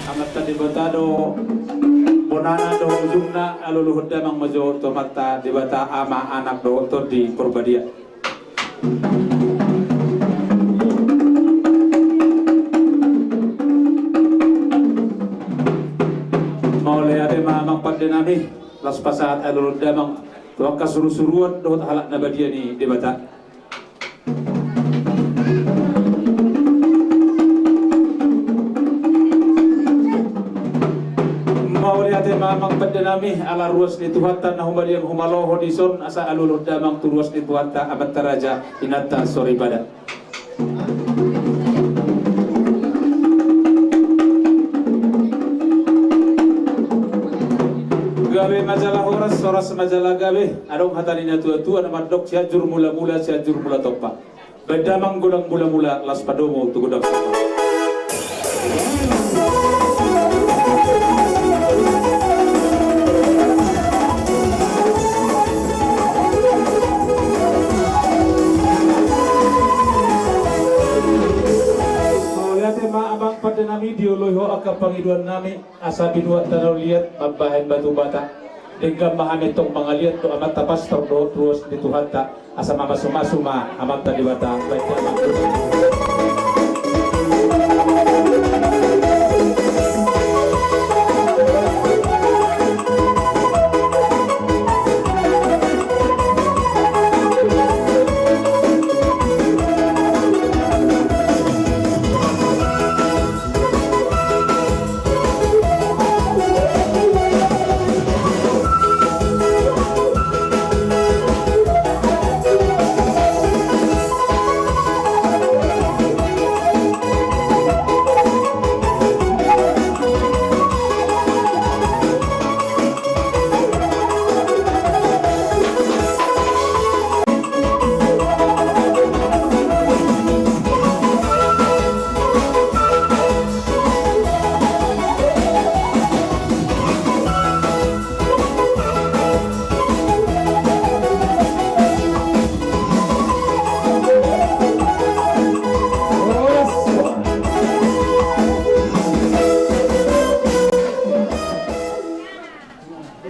Amat tadi batado bonana do ujungna aluluhud damang majo tomata di bata ama anak do to di Purbadia. Maulay ade mamang paddenami las pasat alulud damang waka suru-suruan do halak nabadia ni di bata. Mamang paddanami ala ruas ni Tuhata na humaliyang humaloho di son asa alulod damang turuas ni Tuhata amat taraja inata sore pada. Gabe majalah horas majalah gabe adong hatalina tua-tua nama dok siajur mula-mula siajur mula topa. Bedamang gulang mula-mula las padomo tu gudak. Pada nami dioloho aka pangiduan nami asa binua tanau liat mabahan batu bata dengan mahametong pangaliat to amat tapas terdo terus di Tuhan ta asa mama suma amat tadi bata baik amat.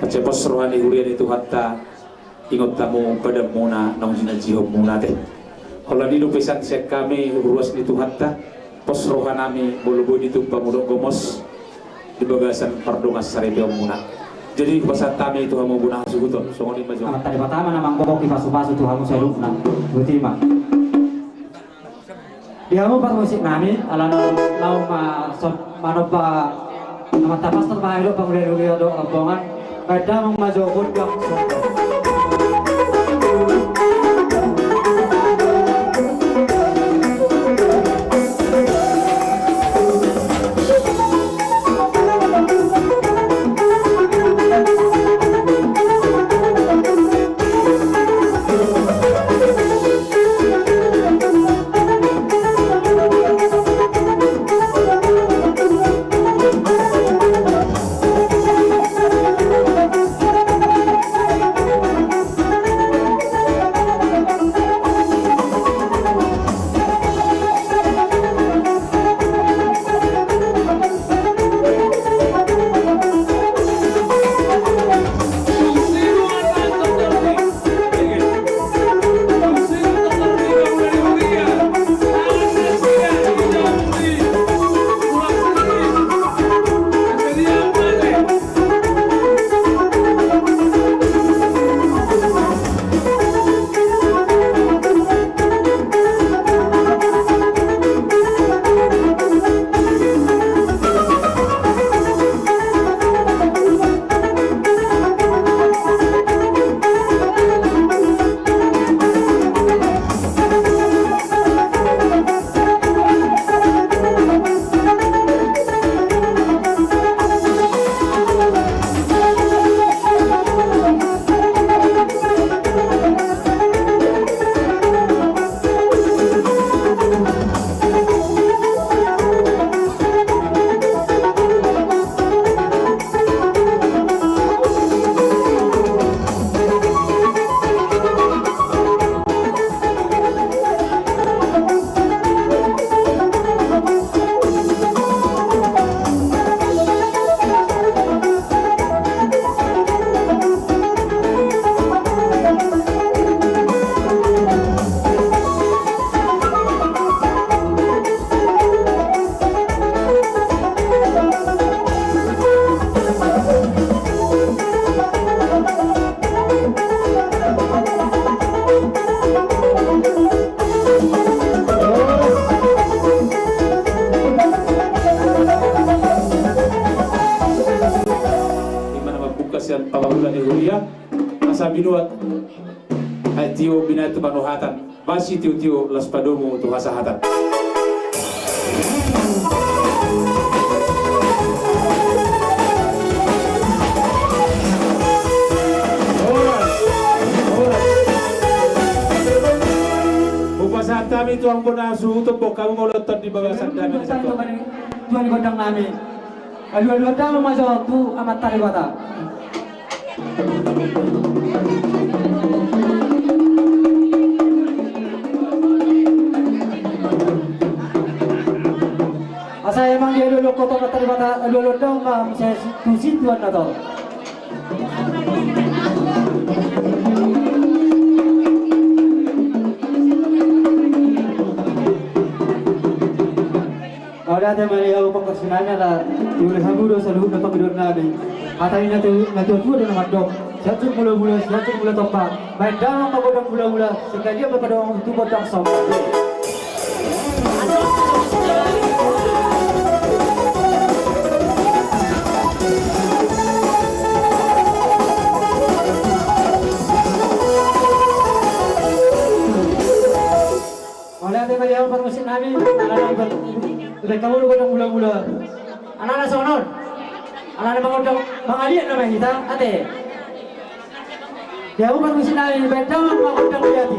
Cepos rohani hurian itu hatta ingot tamu pada muna nong jinajihom muna teh. Kalau di lupisan sek kami ruas itu hatta pos rohanami bolu-bolu itu pamudok gomos di bagasan pardongas sarebe muna. Jadi pasat kami itu mau guna suguton songoni majo. Amat tadi pertama namang bokok pasu-pasu tuh hamu saya lupa dua terima. Dia mau pas musik nami ala nau manoba amat tapas terbaik do penguliah do rombongan pada memajo bodang. binuat ay tiyo binatu manuhatan basi tiyo las padomo tu hasahatan. Upasahan kami tuang punasu untuk kamu ngolotot di bagasan kami satu. Tuan gondang nami. Alu-alu ada masuk tu amat tali bata. Asa emang dia dulu kotor tali bata alu-alu dong mah saya tusin tuan atau. Ada teman yang pengkersinannya lah, diulis aku doa selalu nonton video nabi. Katanya nanti aku ada nama dok. Satu mula topak. Main dalam pagodang mula sekali dia berkadang itu kodang sama. Oleh teman yang pengkersin nabi, anak-anak udah kamu lu kodang mula. Anak-anak sonon. Anak-anak pagodang mangalian namanya kita, ate. Ya umat musinari bedang pagodang jati.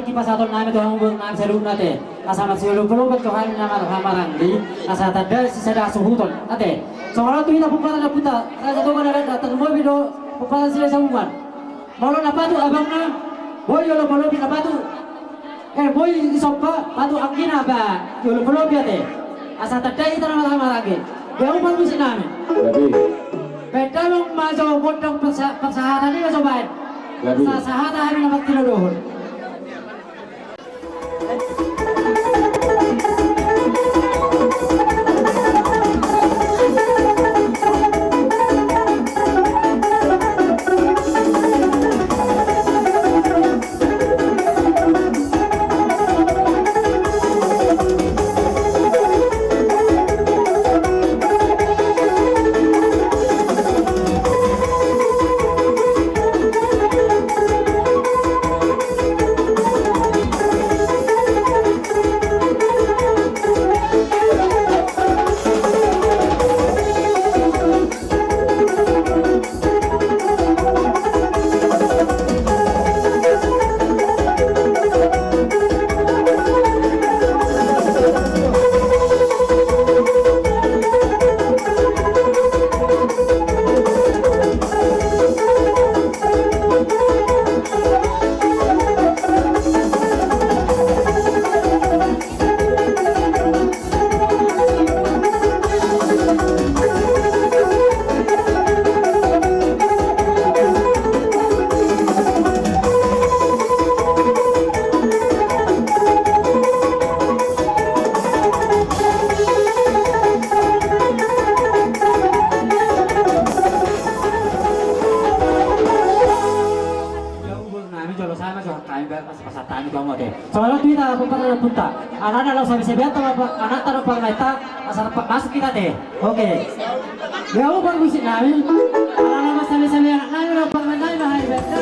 kipas atau nami tuh hubung nami seru nate asal masih belum Tuhan nyaman hamaran di asal tanda sisa dah suhuton nate soalnya tuh kita pupatan ada puta raja tuh kan ada termoy video pupatan sila sambungan malu apa tuh abangnya boy yolo malu apa tuh boy isoppa patu angkina ba yolo malu teh asal tanda kita nama hamaran lagi dia umpan musim nami beda long majo bodong persahatan ini cobain sahata hari nama tidak dohon. Soalnya kita pupatan ada punta, anak-anak lo sampai sebelah anak taruh parmeta asal masuk kita teh, oke. Ya udah musik nami, anak-anak sampai anak nami lo parmeta ini bahaya banget.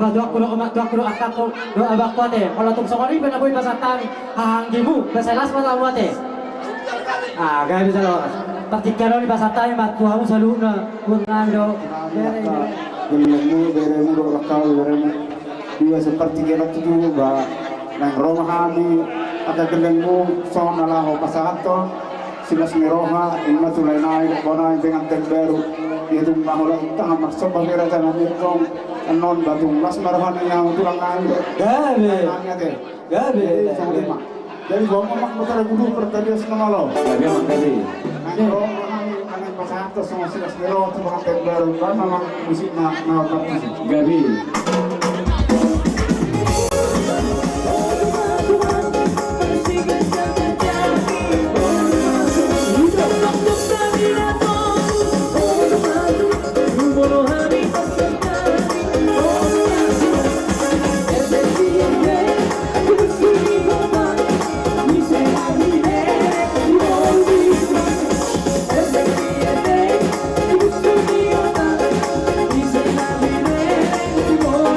Aba doa kulo umat doa kulo akak ko doa bakwate. Kalau tum sokori benaboy basatan hahanggimu basalas matawate. Gaya bisa lo. Patikano ni basatan mat tuamu saluna ungando. Gelemu beremu do rakal beremu dia seperti gerak itu ba nang romahani ada gelemu son ala ho pasato silas miroha inna tulainai bona dengan terbaru itu mahula tang maksud bagera tanah mirong non batung las marhani yang tulang ngai Gabe. jadi gua mak motor guru pertadias nama lo Gabi makasih. nang romahani nang pasato sama silas miroha tu dengan terbaru kan memang musik na partisi Gabi. Oh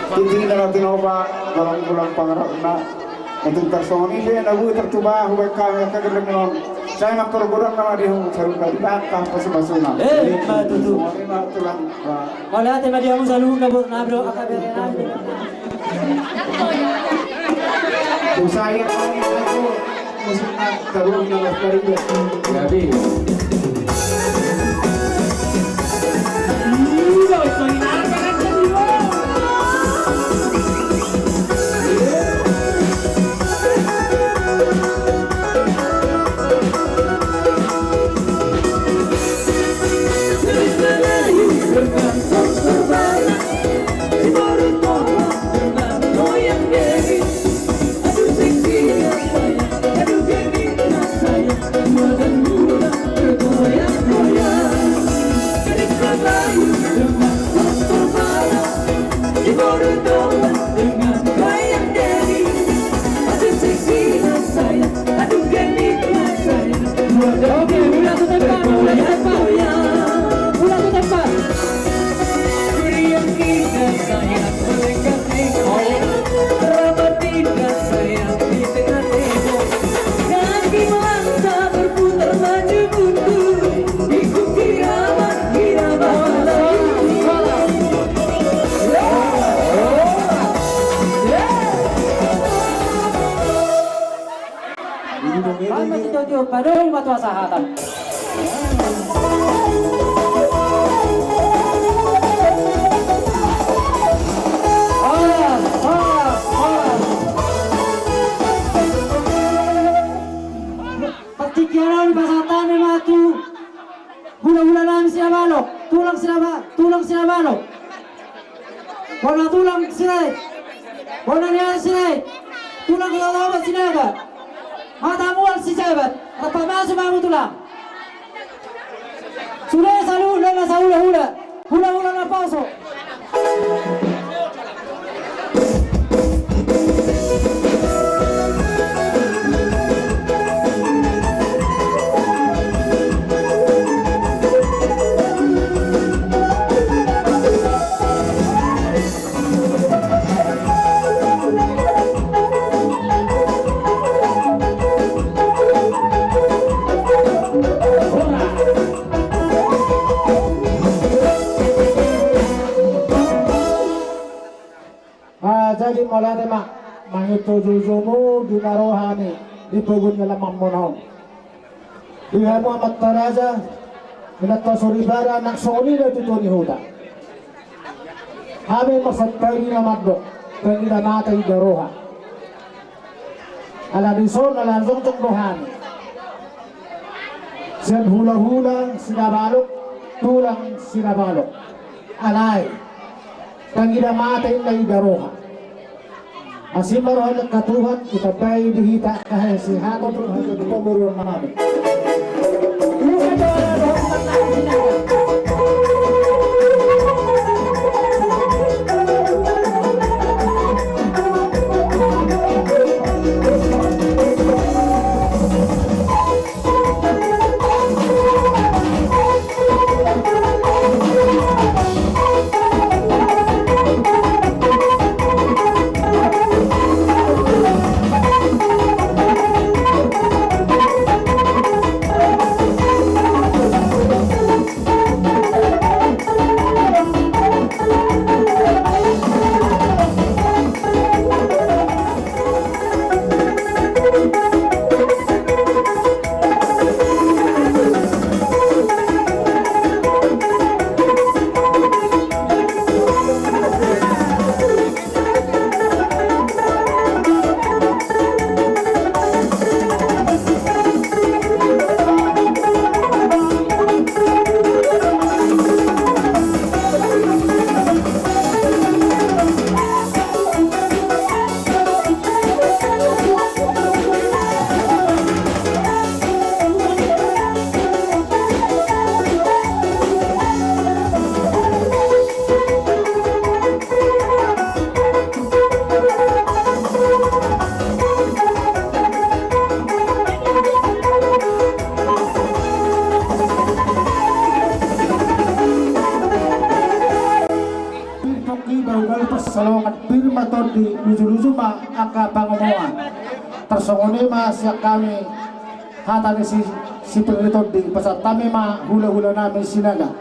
Hindi na natin ako ba bulang pangarap na itong person ini na buhay tertuba huwag kami kagalang nung saya magkurugurang naman di hong sarong kalibakang pasibasuna. Matutu. Matulang. Wala tayo madiyaw mo sa luhong na bro, akabere namin. Kung sayang ako, musik na karoon ng Florida. Gabi. Padahal matu asahatan. Pagtikyaran pasatan ni matu. Hula-hula namin sila balok. Tulang sila balok. Wala tulang sila. Wala niya sila. Tulang kalawabat sila ba? Matamual si sahabat, napapasok mo tulang. Sudah sa hula na sa hula-hula. Hula-hula na pasok. Jadi mulai tema mangitujujumu di narohani di pugun nila mamunong. Diha mo amat taraja minatasuri-bara ng soli na ito ni Huda. Kami mafatpari na magdo kanina natin daroha. Aladison alanzong tukluhani. Siyan hula-hula sinabalok tulang sinabalok. Alay kanina natin na daroha. Asin marohan ng katuhan, itabay dihita kahit si Hato Tuhan ito pumuro namin. koki baru persalongan pirma to di lucu-lucu ma aka pangomoan tersongone ma siya kami hatani si perito di pasat kami ma hula-hula namin sinaga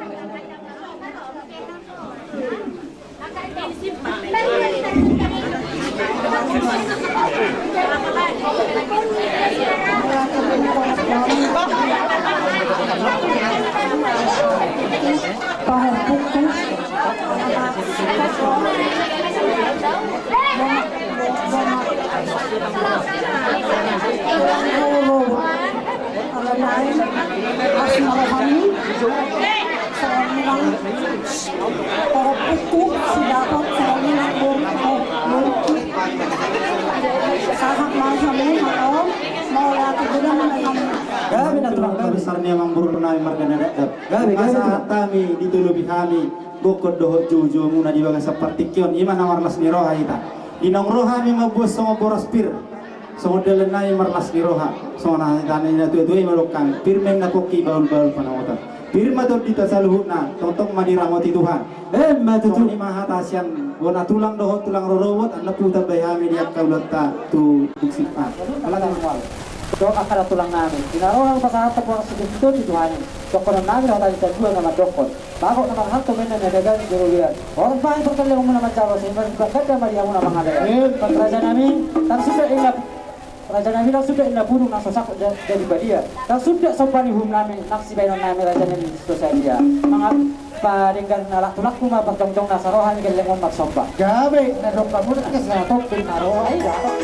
Gabi na tulang gabi. besarnya mang buruk nabi margana dadap. Gabi Masa kami ditulubi kami gokod dohot juju muna di baga seperti kion iman marlas ni roha ita. Inong roha mi mabus sama boros pir. Sama delenai marlas ni roha. Sama na tani na tuoi malokang pir meng na koki baul-baul panawatan. Pir madot dita saluhutna totong madiramoti Tuhan. Matutu. Ni mahatasian bona tulang dohot tulang rorowot an naputa bayami diak kaulata tu duksipan. Talagang wal. Dok akala tulang namin. Inarohan pa sa hatap po sa dito di Tuhan. Dokon namin ako tayo sa dua nama dokon. Bago na mga hatap na nagagal jurulian. Orang pa ang pagkaliw mo naman jawa sa iman. Kagda Maria mo na mga dala. Pagkraja namin, tak sudah inap. Raja namin tak sudah inap burung nang sosok dari badia. Tak sudah sopanihum namin naksibayon namin raja namin dito sa dia. Mga paringgan na tulak ko mapagdongdong nasa rohan galengon magsomba. gabi na dok kamu na kasi na to pinaro ay dapat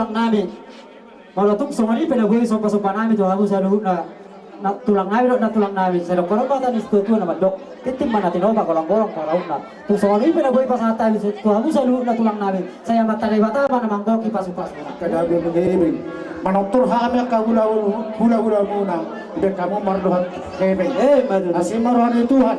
tulang namin. Kalau tuk sumani penagoy sopa namin to habu sa luhut na tulang namin sa doktor pa tan isto tu na madok titim man natin oba kolong-kolong para una tuk sumani penagoy pa sa tabi to habu sa luhut na tulang namin saya matari bata pa namang doki pasupas na kadabi maghihiling manoktor kami ka hula-hula muna ibe kamu marduhan kebe madu asi maruhan ni Tuhan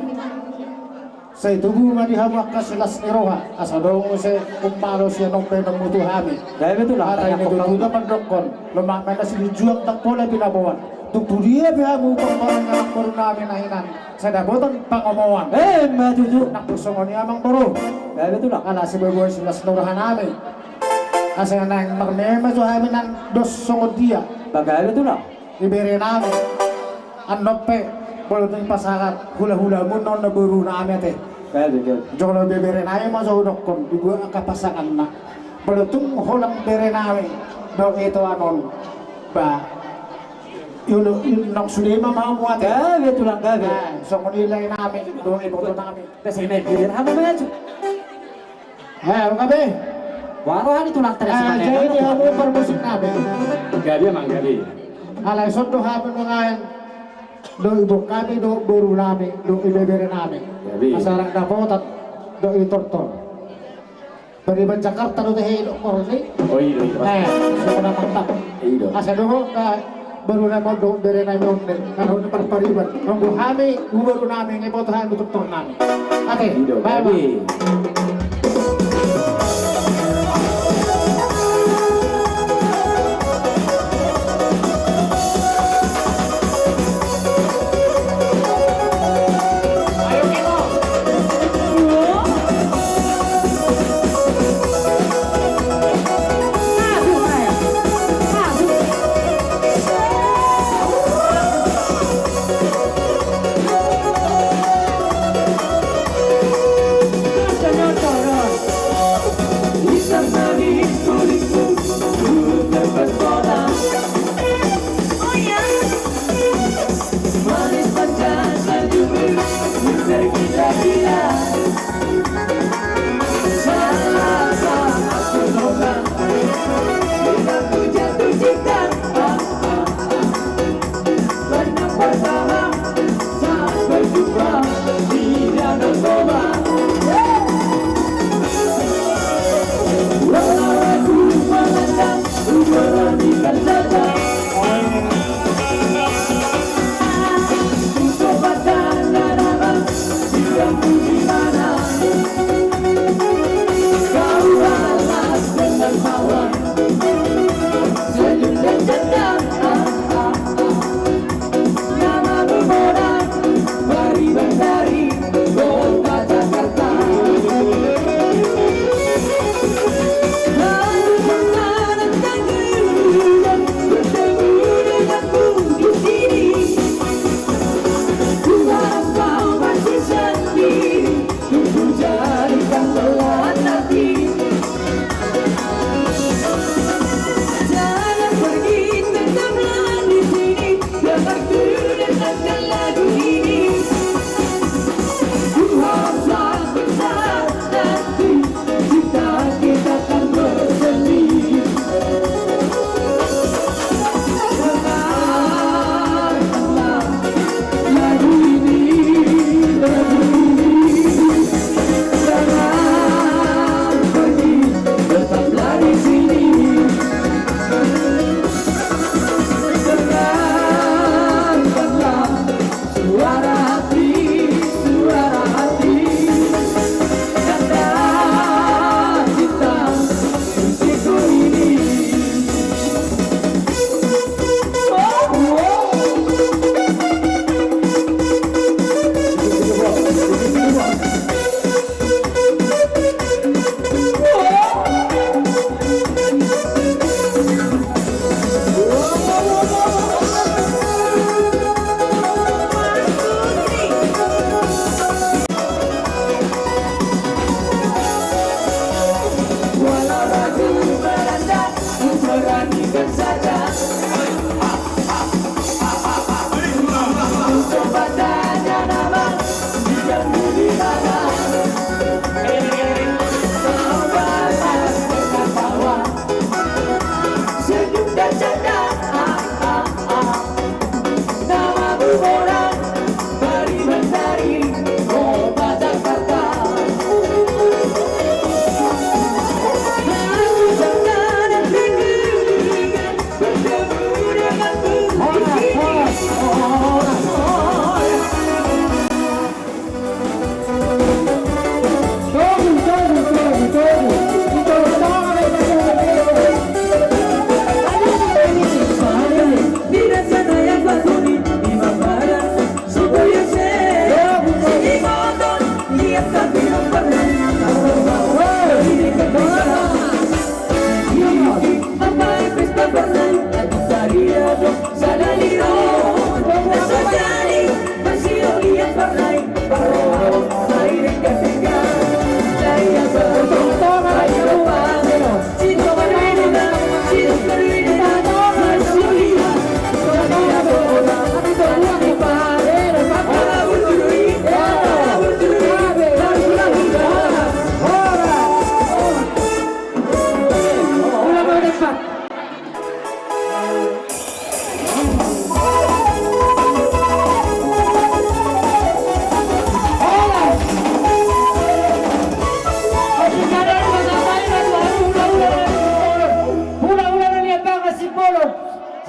sa itubu madihamak ka silas ni Roha asa dong se umpalo siya nung penamutu kami dahil betul lah atay ni Tutuda mandokon lumaman na sinijuang takpola binabawan tutudia biha mo pagparang nga nakporo namin na hinan sa dabotan pangomawan madu tu nakpusongon niya amang baro dahil betul lah ala si Boy silas nurahan namin kasi nga nang magmema so amin ng dos songod dia bagay betul lah ibere namin anope bolo ng pasakat hula-hula mo non naburo namin ate Gabi. Jolo bebere nawe masuk dokon ibu kapasangan na. Belutung holang bere nawe do itu anon ba. Yulo nang sulima mau muat. Gabi tulang gabi. So nilai namin do ibu namin. Kasi may bilir apa medyo. Gabi. Warohan tulang teres mana? Jadi kamu permusik namin. Gabi mang gabi. Alay sondo hapon mga do ibu kami do buru namin do ibebere namin. Gabi. Masarang dapotat do itortor. Beriban Jakarta do tehilo korni. Oh iya. So na mantap. Iya. Asa do ka baru na mo do bere na mo kanu na parpariban. Kung hami baru namin iboto hami itortor namin. Okay. Bye. Señor.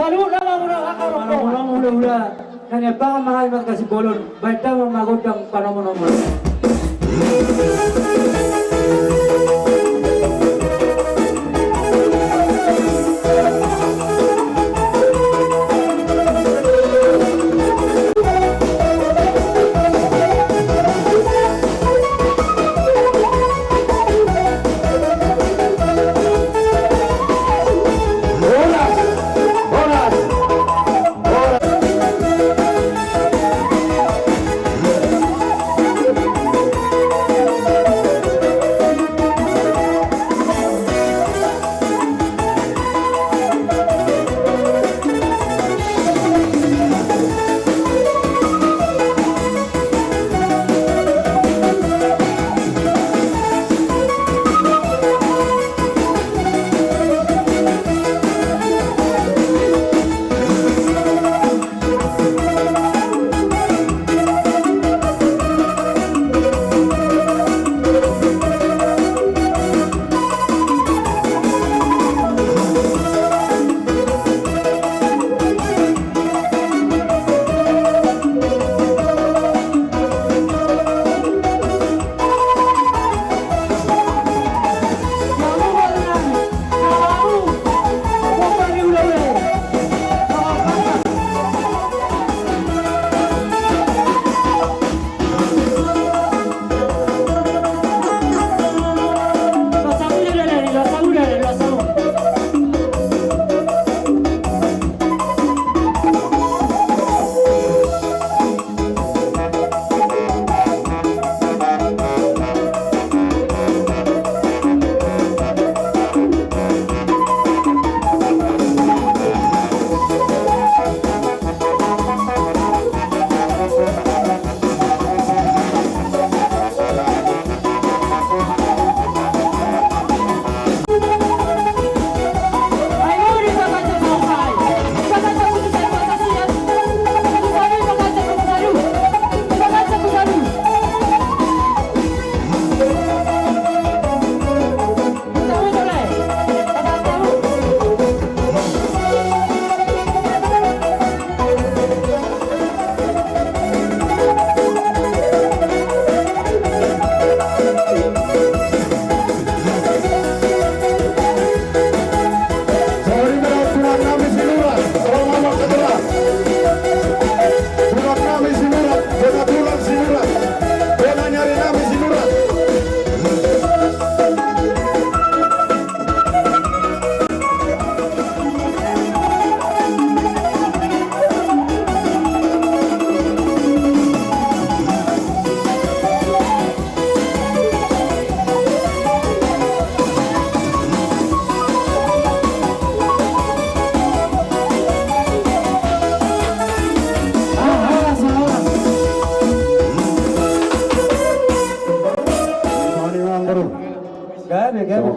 Salut nama mula-mula kanya baka mahal magkasi bolon baik daw magodang panomonomo.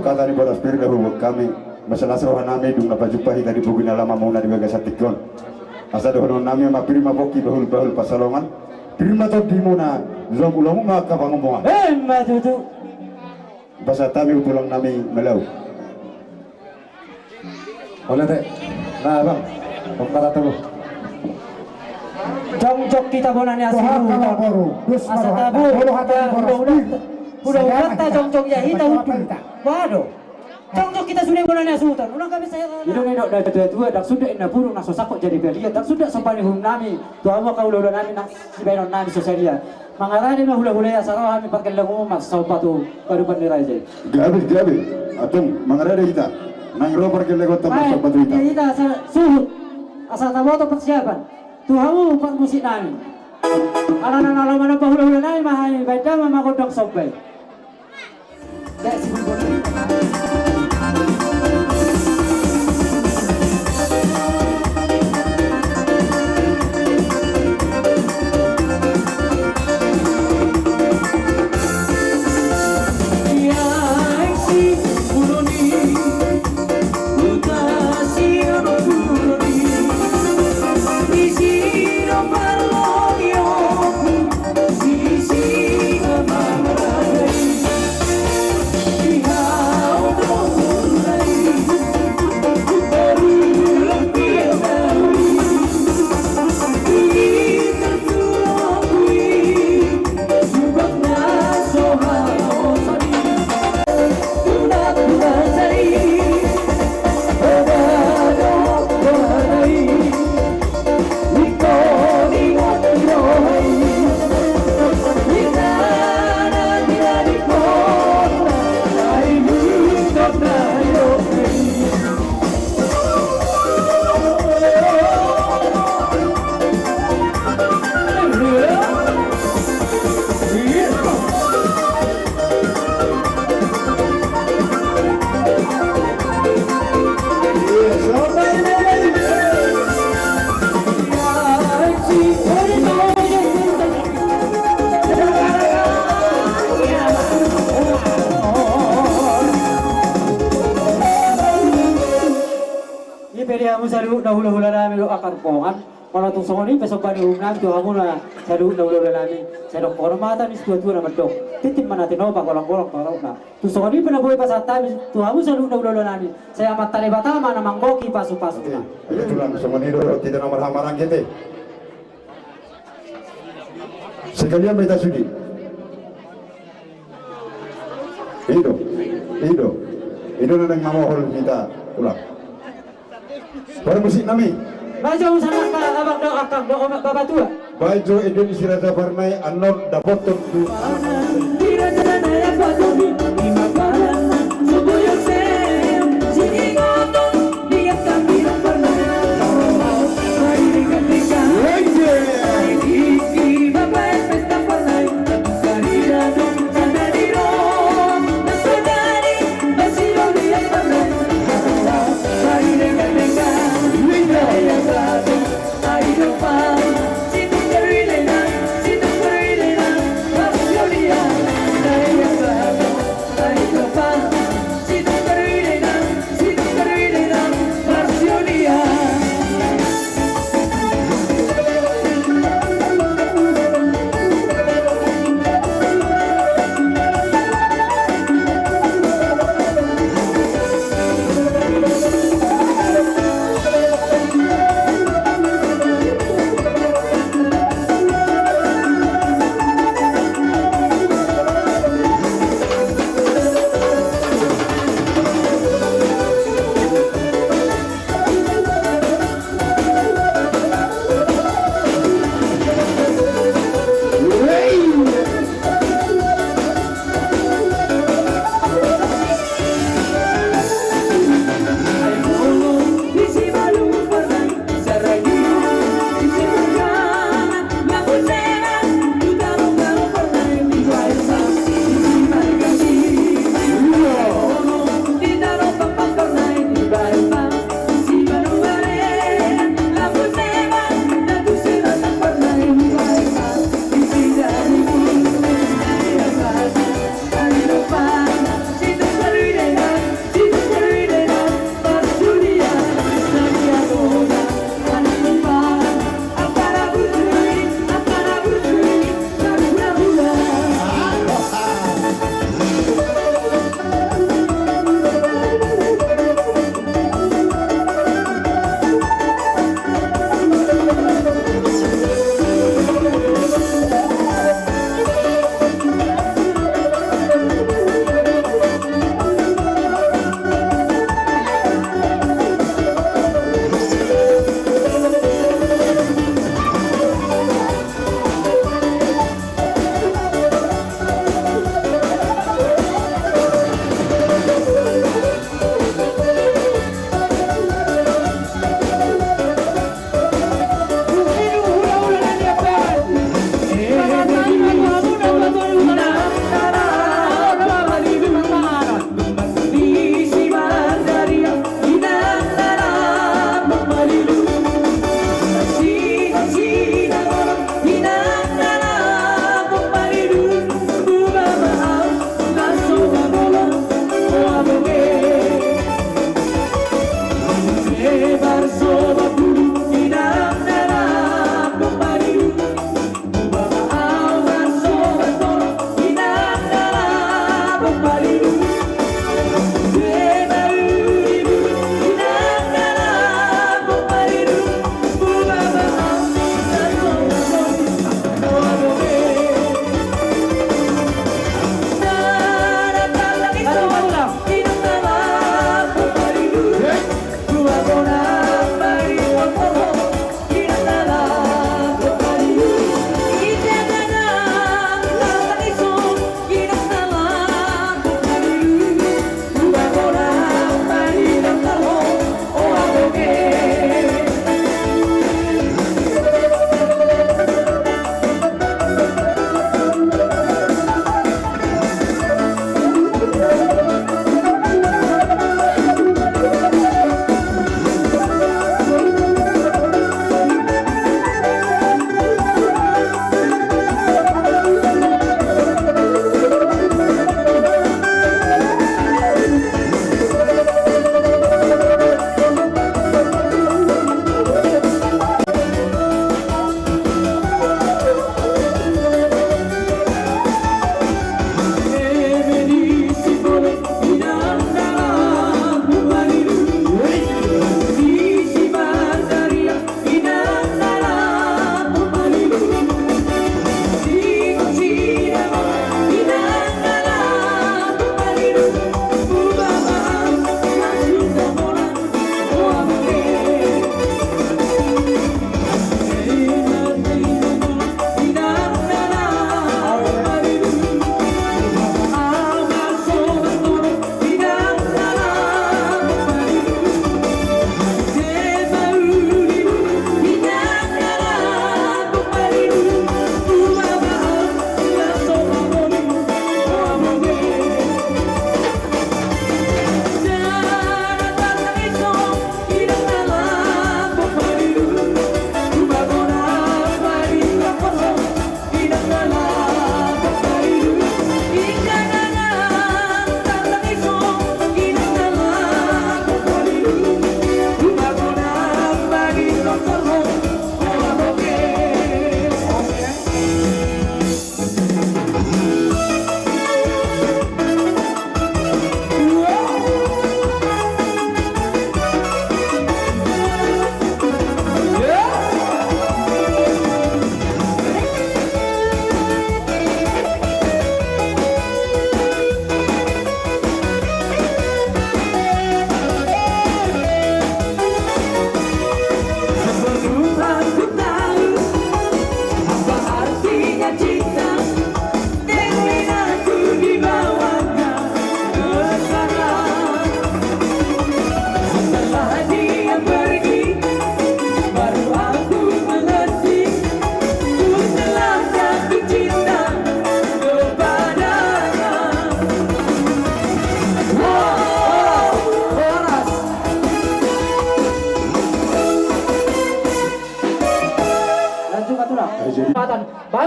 Semoga tadi boros bir dahulu kami masalah serohan nami dung apa jumpa tadi bugina lama mau nadi baga satikon asa dohono nami ma prima boki bahul pasalongan prima to dimuna zom ulang maka pangomongan Matutu basa tami utulang nami melau oleh teh nah bang pemkata tahu Jong-jok kita bonanya Tuhan kalau baru, dus asa marohata, tabu marohata, marohata. Udah ta jong-jong ya hita hutu. Waduh. Jong-jong kita sudah bonanya sultan. Ulang kami saya. Idong dak dua dak sudah ina burung nak sosakok jadi belian dak sudah sopan hum nami. Tuhan mo kau udah nami nak sibenon nami sosalia. Mangarani mah hula-hula ya sarah kami pakai lagu mas saupatu baru pendirai je. gabi atung mangarada kita nang roper ke legot tempat saupatu kita Kita suhut. Asal tahu tu persiapan. Tuhamu pak musik nami. Anak-anak mana hula-hula nami mah baca mah kodok sopai. Ya sibuk. kamu salu na hula-hula namin lo akar pongan. Kalau tung songoni besok bani namin tuh kamu na salu na hula-hula namin. Saya dok orang mata nis tua-tua nama dok. Titin mana tino pak golong-golong kalau na. Tung songoni pernah boleh pas atas tuh kamu salu na hula-hula namin. Saya amat tali batama na manggoki pasu-pasu na. Itulah semua itu tidak nomor hamaran kita. Sekalian kita sudi. Itu nang mamohol kita ulang. Baru musik nami. Baca usah abang dok akak dok omak bapak tua. Baju Indonesia Raja Varnai anor dapat tentu.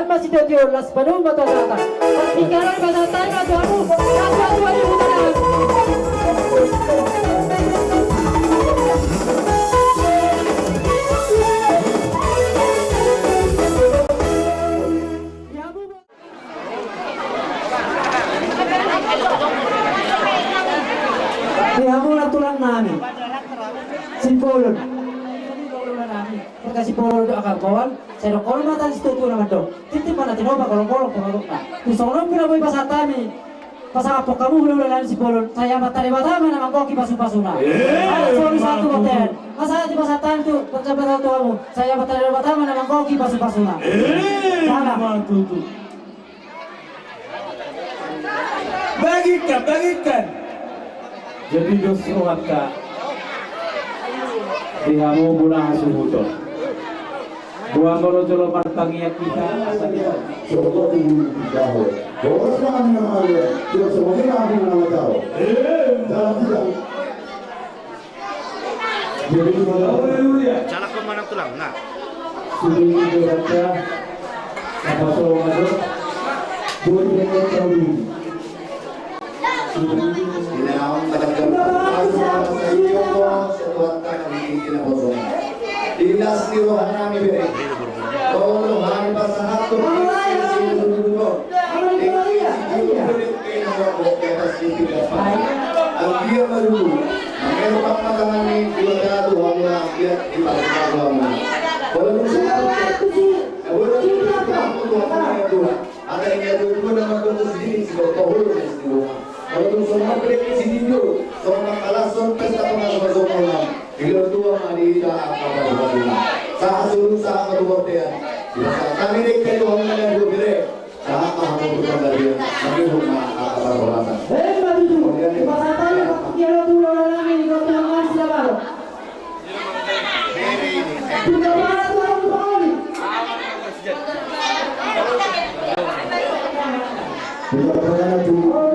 masih tio las padung batu asata. Pikiran basata batu anu, batu anu hutan. Dihamu na tulang nami. Simpulon. Pagka simpulon do akang kawan, saya do kolong mata situ naman do. Titip mana tinoba kolong-kolong penguruk na. Tusong pinaboy pasatami. Pasapok kamu hula-hula simpulon. Saya matari batama naman koki pasu-pasuna. Ada suami satu hotel. Masa di pasatan tu, pagkabatal tu kamu. Saya matari batama naman koki pasu-pasuna. Sama. Bagikan. Jadi dosa ka dihamu bunah sumuto. Buang kalau jolo pertangian kita asal dia. Sobat ibu tahu. Boros makan nama dia. Dia semuanya aku nama tahu. Dalam tidak. Jadi haleluya. Jalak ke mana tulang? Nah, Sudah dibaca apa soal itu? Buat dia tahu. Inaon kadang-kadang sa iyo mo sa tuwanta ng ikinabosong. Ilas ni Rohanami bere. Rohanami pa sa hato ng sinusunod. Ang biya malulo. Meron pang matangan ni Diwagado ang mga akyat di pagkagawa mo. Wala mo sa hato. Wala mo sa hato. At ang inyadun ko naman doon sa dinig sila. Pahulo na sila. Kalau semua mereka sini dulu, semua kalason pesta pengajian semua. Bila tua mari dah apa berbuat. Sah suruh sah berbuat dia. Kami ni kalau orang yang dulu bere, sah kamu berbuat dia. Kami rumah apa berbuat. Maju tu. Pasatan kira tu orang ini kau tengah siapa? Tidak mana tu orang tahu ni. Tidak pernah dulu.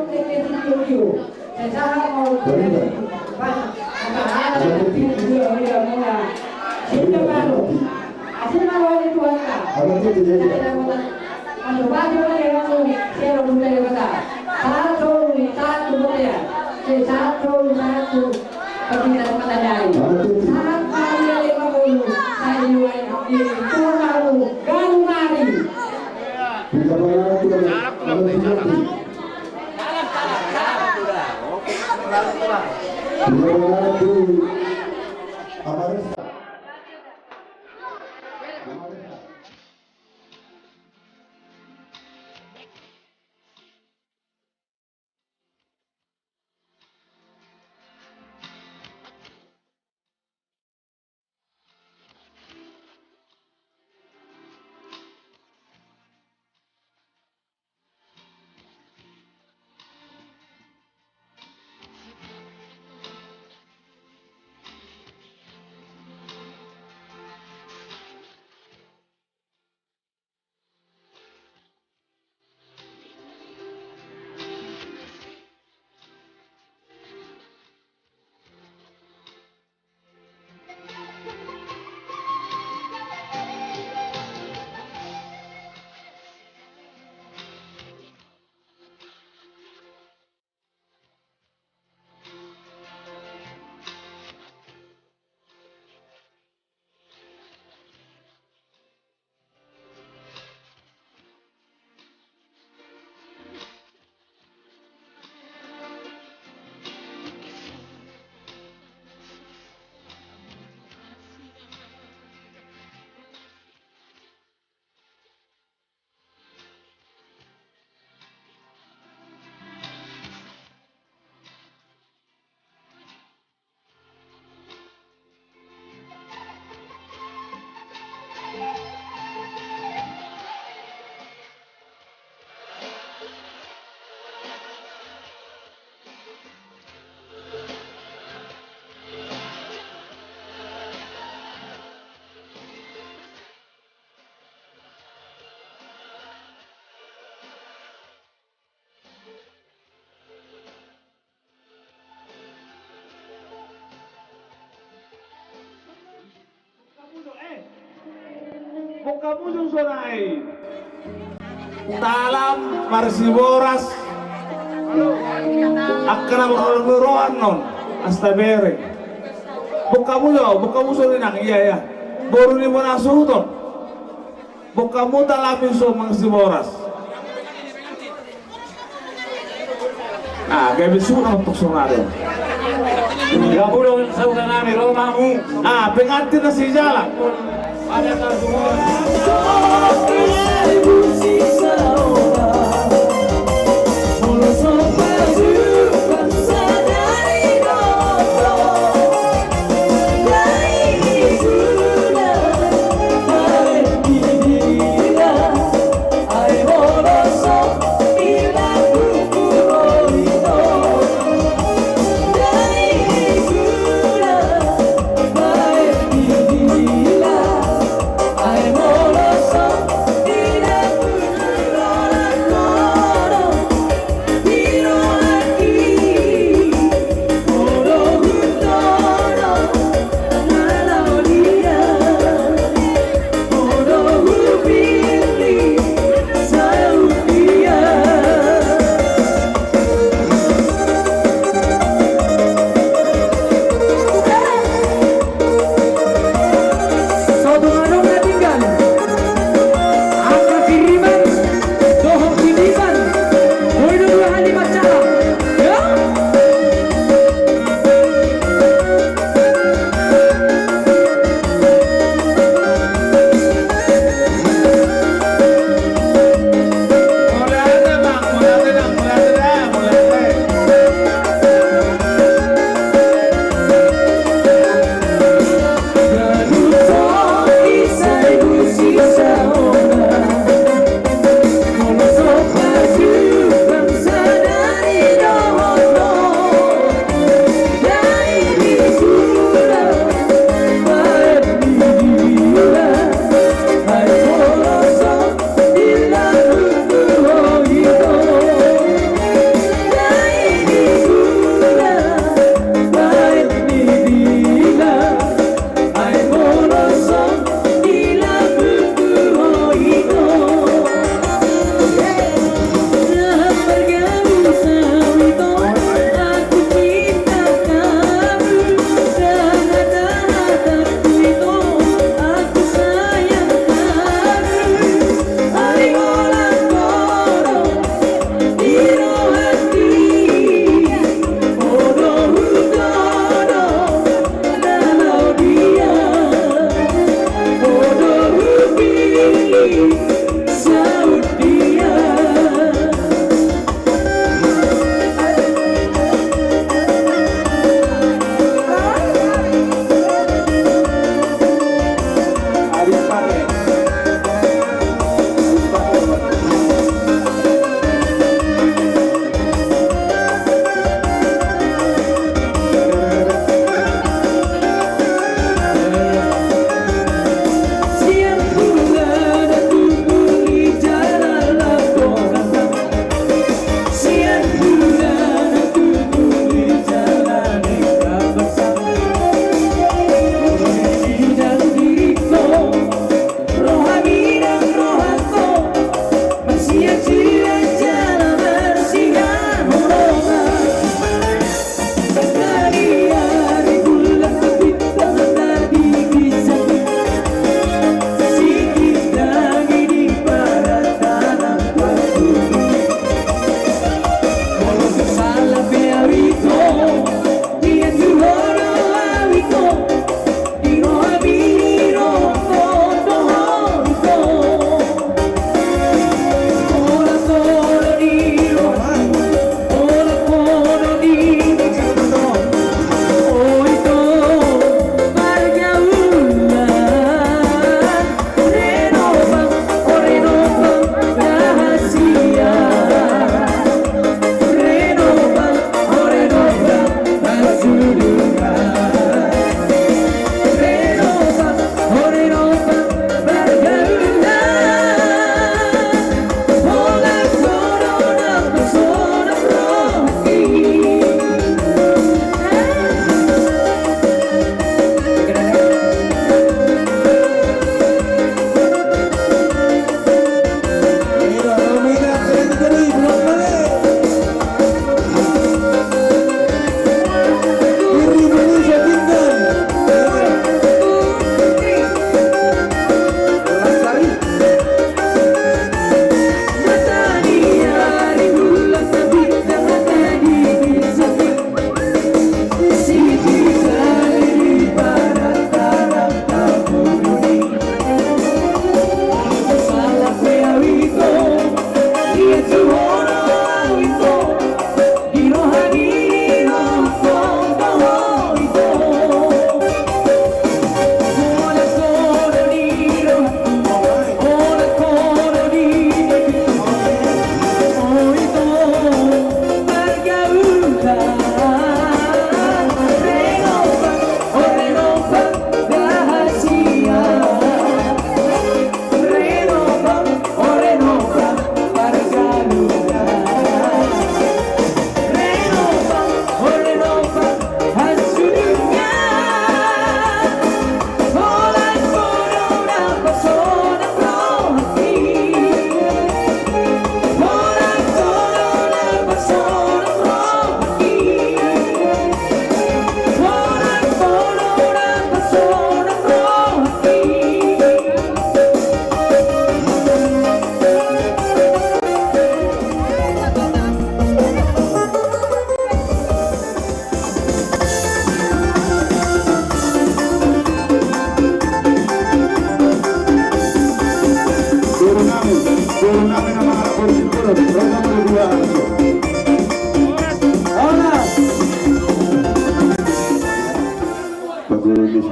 Kung kamu yung sonay, talam marsiboras akan meroan non asta bere bukamu so nang iya ya baru ni mo nasuton bukamu talamin so marsiboras ah gabi suka untuk sonado Gabulong sa una namin, Roma mo. pengantin na si Jala Ada ka semua. I'm all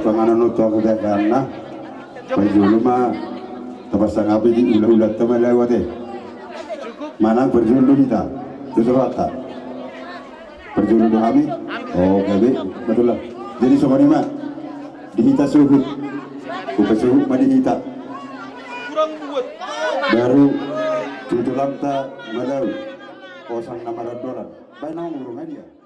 panganan no to kuda kana pajulu ma tabasang api di ulah-ulah temalawate mana berjulu kita tusurata berjulu kami oh gabe betul lah jadi sobat iman dihita suhu buka suhu ma dihita baru tutulang ta madal kosang nama dolar baik nama urung aja